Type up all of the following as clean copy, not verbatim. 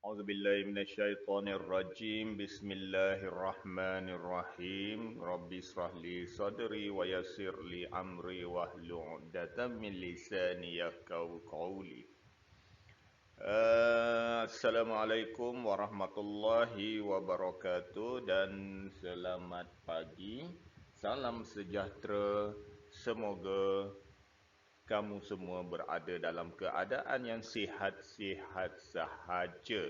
أعوذ بالله من الشيطان الرجيم بسم الله الرحمن الرحيم رب اشرح لي صدري ويسر لي أمري واحلل عقدة من لساني يفقهوا قولي. Assalamualaikum warahmatullahi wabarakatuh dan selamat pagi. Salam sejahtera. Semoga kamu semua berada dalam keadaan yang sihat-sihat sahaja.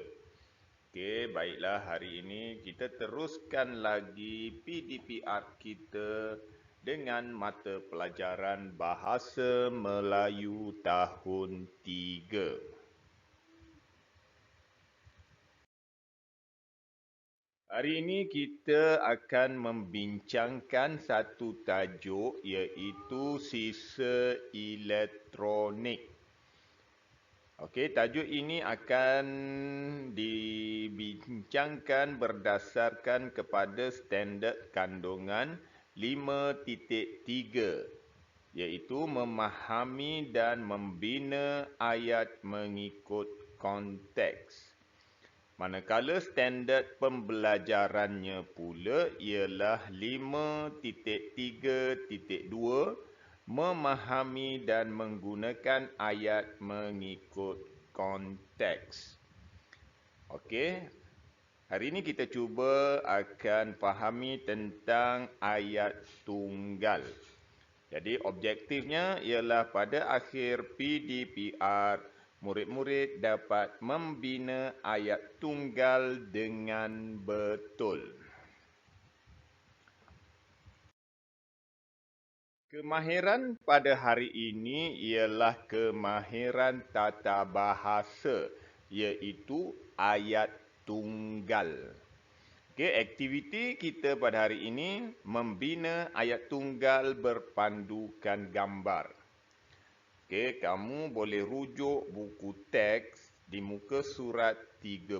Okey, baiklah, hari ini kita teruskan lagi PDPR kita dengan mata pelajaran Bahasa Melayu tahun 3. Hari ini kita akan membincangkan satu tajuk iaitu sisa elektronik. Okey, tajuk ini akan dibincangkan berdasarkan kepada standard kandungan 5.3 iaitu memahami dan membina ayat mengikut konteks. Manakala standard pembelajarannya pula ialah 5.3.2 memahami dan menggunakan ayat mengikut konteks. Okey, hari ini kita cuba akan fahami tentang ayat tunggal. Jadi objektifnya ialah pada akhir PDPR, murid-murid dapat membina ayat tunggal dengan betul. Kemahiran pada hari ini ialah kemahiran tata bahasa, iaitu ayat tunggal. Okey, aktiviti kita pada hari ini membina ayat tunggal berpandukan gambar. Okey, kamu boleh rujuk buku teks di muka surat 30.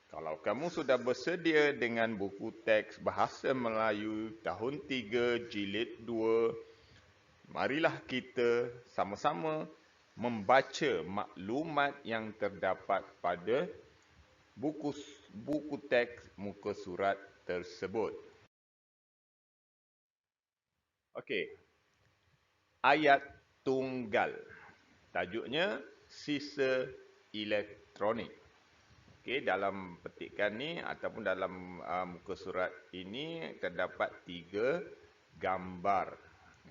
Kalau kamu sudah bersedia dengan buku teks Bahasa Melayu tahun 3 jilid 2, marilah kita sama-sama membaca maklumat yang terdapat pada buku teks muka surat tersebut. Okey. Ayat tunggal. Tajuknya sisa elektronik. Okey, dalam petikan ni ataupun dalam muka surat ini terdapat 3 gambar.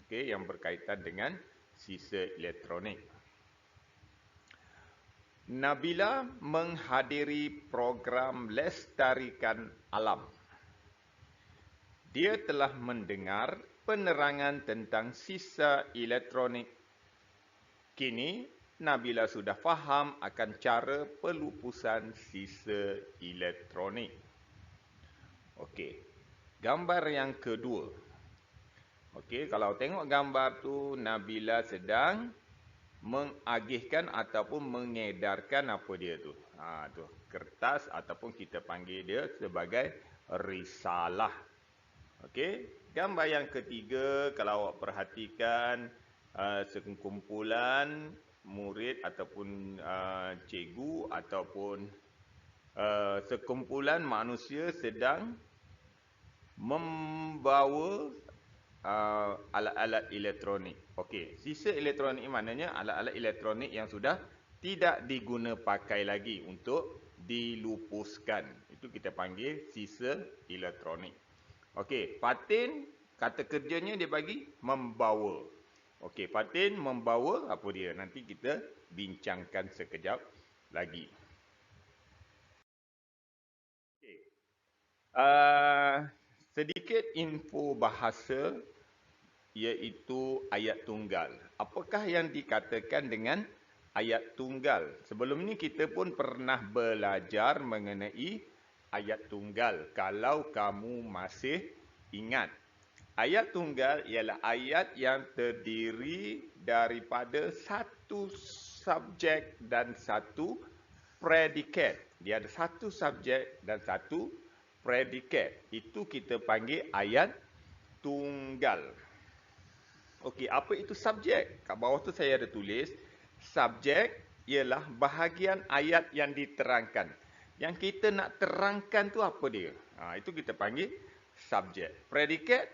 Okey, yang berkaitan dengan sisa elektronik. Nabila menghadiri program Lestarikan Alam. Dia telah mendengar penerangan tentang sisa elektronik. Kini, Nabila sudah faham akan cara pelupusan sisa elektronik. Okey, gambar yang kedua. Okey, kalau tengok gambar tu, Nabila sedang mengagihkan ataupun mengedarkan apa dia tu. Tu kertas ataupun kita panggil dia sebagai risalah. Okey, gambar yang ketiga kalau awak perhatikan sekumpulan murid ataupun cikgu ataupun sekumpulan manusia sedang membawa alat-alat elektronik. Okey, sisa elektronik maknanya alat-alat elektronik yang sudah tidak diguna pakai lagi untuk dilupuskan. Itu kita panggil sisa elektronik. Okey, patin kata kerjanya dia bagi membawa. Okey, patin membawa apa dia? Nanti kita bincangkan sekejap lagi. Okey. Sedikit info bahasa iaitu ayat tunggal. Apakah yang dikatakan dengan ayat tunggal? Sebelum ni kita pun pernah belajar mengenai ayat tunggal. Kalau kamu masih ingat. Ayat tunggal ialah ayat yang terdiri daripada satu subjek dan satu predikat. Dia ada satu subjek dan satu predikat. Itu kita panggil ayat tunggal. Okey, apa itu subjek? Kat bawah tu saya ada tulis, subjek ialah bahagian ayat yang diterangkan. Yang kita nak terangkan tu apa dia? Itu kita panggil subjek. Predikat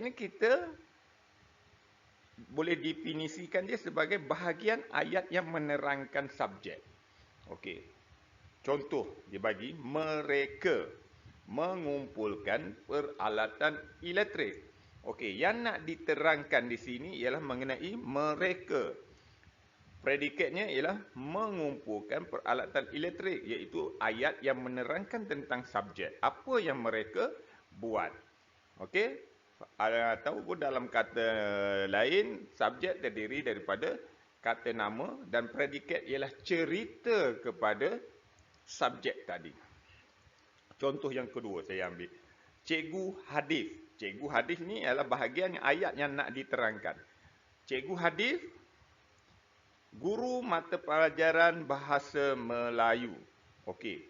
ni kita boleh definisikan dia sebagai bahagian ayat yang menerangkan subjek. Okey. Contoh dia bagi mereka mengumpulkan peralatan elektrik. Okey, yang nak diterangkan di sini ialah mengenai mereka. Predikatnya ialah mengumpulkan peralatan elektrik, iaitu ayat yang menerangkan tentang subjek. Apa yang mereka buat. Okey? Ataupun dalam kata lain, subjek terdiri daripada kata nama dan predikat ialah cerita kepada subjek tadi. Contoh yang kedua saya ambil. Cikgu hadis. Cikgu hadis ni ialah bahagian ayat yang nak diterangkan. Cikgu hadis, guru mata pelajaran bahasa Melayu. Okey.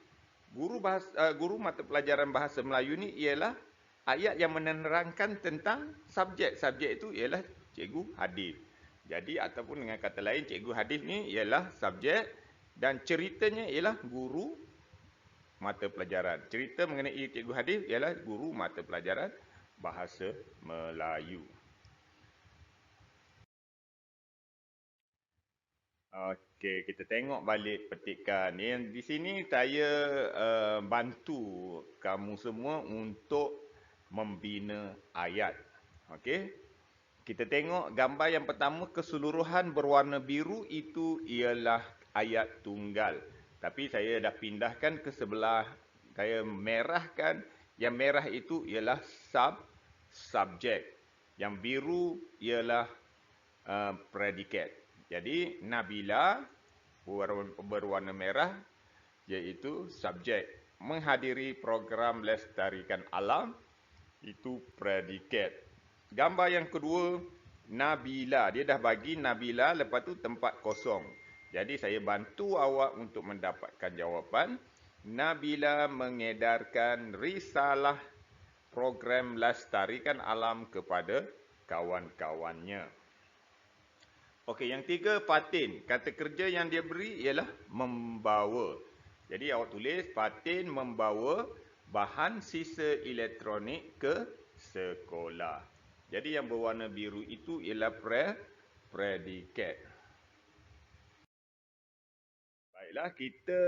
Guru mata pelajaran bahasa Melayu ni ialah ayat yang menerangkan tentang subjek. Subjek itu ialah cikgu hadis. Jadi ataupun dengan kata lain, cikgu hadis ni ialah subjek dan ceritanya ialah guru mata pelajaran. Cerita mengenai cikgu hadis ialah guru mata pelajaran bahasa Melayu. Okey, kita tengok balik petikan. Yang di sini saya bantu kamu semua untuk membina ayat. Okey. Kita tengok gambar yang pertama, keseluruhan berwarna biru itu ialah ayat tunggal. Tapi saya dah pindahkan ke sebelah, saya merahkan. Yang merah itu ialah subjek. Yang biru ialah predikat. Jadi Nabila berwarna merah iaitu subjek. Menghadiri program lestarikan alam itu predikat. Gambar yang kedua, Nabila. Dia dah bagi Nabila, lepas tu tempat kosong. Jadi saya bantu awak untuk mendapatkan jawapan. Nabila mengedarkan risalah program lestarikan alam kepada kawan-kawannya. Okey, yang tiga, Fatin. Kata kerja yang dia beri ialah membawa. Jadi awak tulis, Fatin membawa bahan sisa elektronik ke sekolah. Jadi yang berwarna biru itu ialah predikat. Baiklah, kita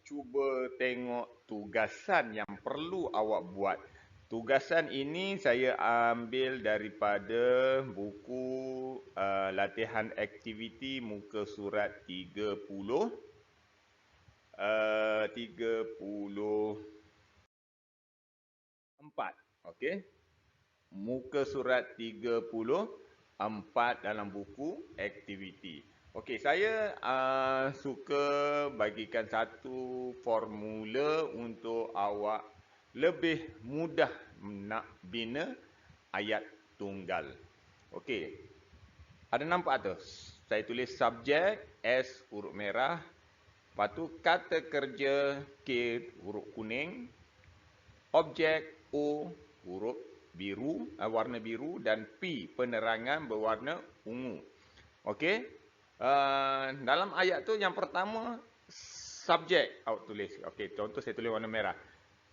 cuba tengok tugasan yang perlu awak buat. Tugasan ini saya ambil daripada buku latihan aktiviti muka surat 34. Okey. Muka surat 34 dalam buku aktiviti. Okey, saya suka bagikan satu formula untuk awak lebih mudah nak bina ayat tunggal. Okey. Ada nampak tu? Saya tulis subjek S huruf merah, lepas tu kata kerja K huruf kuning, objek O huruf biru, warna biru, dan P penerangan berwarna ungu. Okey. Dalam ayat tu yang pertama subjek awak tulis. Okey, contoh saya tulis warna merah.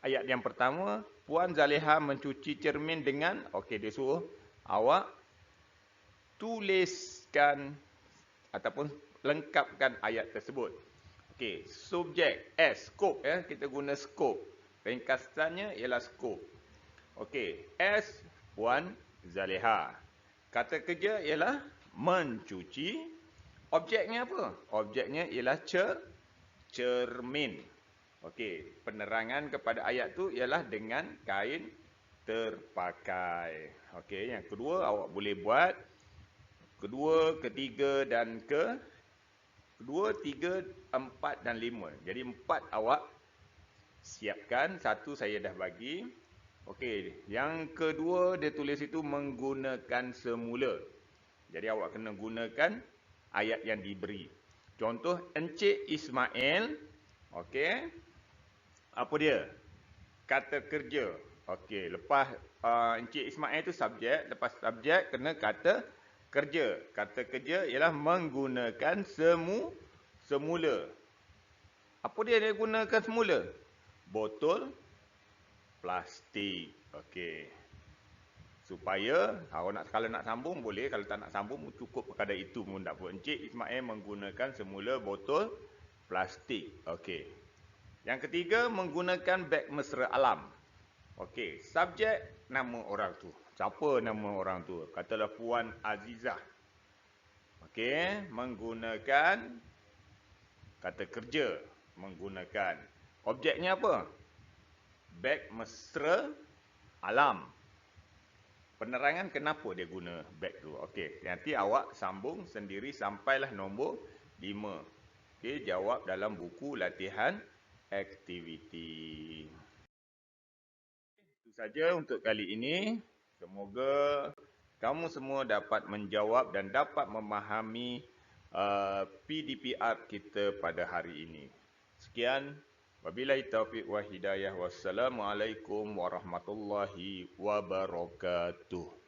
Ayat yang pertama, Puan Zaleha mencuci cermin dengan, okey, dia suruh awak tuliskan ataupun lengkapkan ayat tersebut. Okey, subjek S, skop ya, kita guna skop. Ringkasannya ialah skop. Okey, S, Puan Zaleha. Kata kerja ialah mencuci. Objeknya apa? Objeknya ialah cermin. Okey, penerangan kepada ayat tu ialah dengan kain terpakai. Okey, yang kedua awak boleh buat kedua, ketiga dan kedua, tiga, empat dan lima. Jadi empat awak siapkan, satu saya dah bagi. Okey, yang kedua dia tulis itu menggunakan semula. Jadi awak kena gunakan ayat yang diberi. Contoh Encik Ismail, okey. Apa dia? Kata kerja. Okey, lepas Encik Ismail itu subjek, lepas subjek kena kata kerja. Kata kerja ialah menggunakan semula. Apa dia gunakan semula? Botol plastik. Okey. Supaya kalau nak sambung boleh, kalau tak nak sambung cukup sekadar itu pun tak apa. Encik Ismail menggunakan semula botol plastik. Okey. Yang ketiga, menggunakan beg mesra alam. Okey, subjek nama orang tu. Siapa nama orang tu? Katalah Puan Azizah. Okey, menggunakan kata kerja, menggunakan. Objeknya apa? Beg mesra alam. Penerangan kenapa dia guna beg tu. Okey, nanti awak sambung sendiri sampailah nombor 5. Okey, jawab dalam buku latihan aktiviti. Itu saja untuk kali ini. Semoga kamu semua dapat menjawab dan dapat memahami PDPR kita pada hari ini. Sekian. Wabillahi taufiq wa hidayah. Wassalamualaikum warahmatullahi wabarakatuh.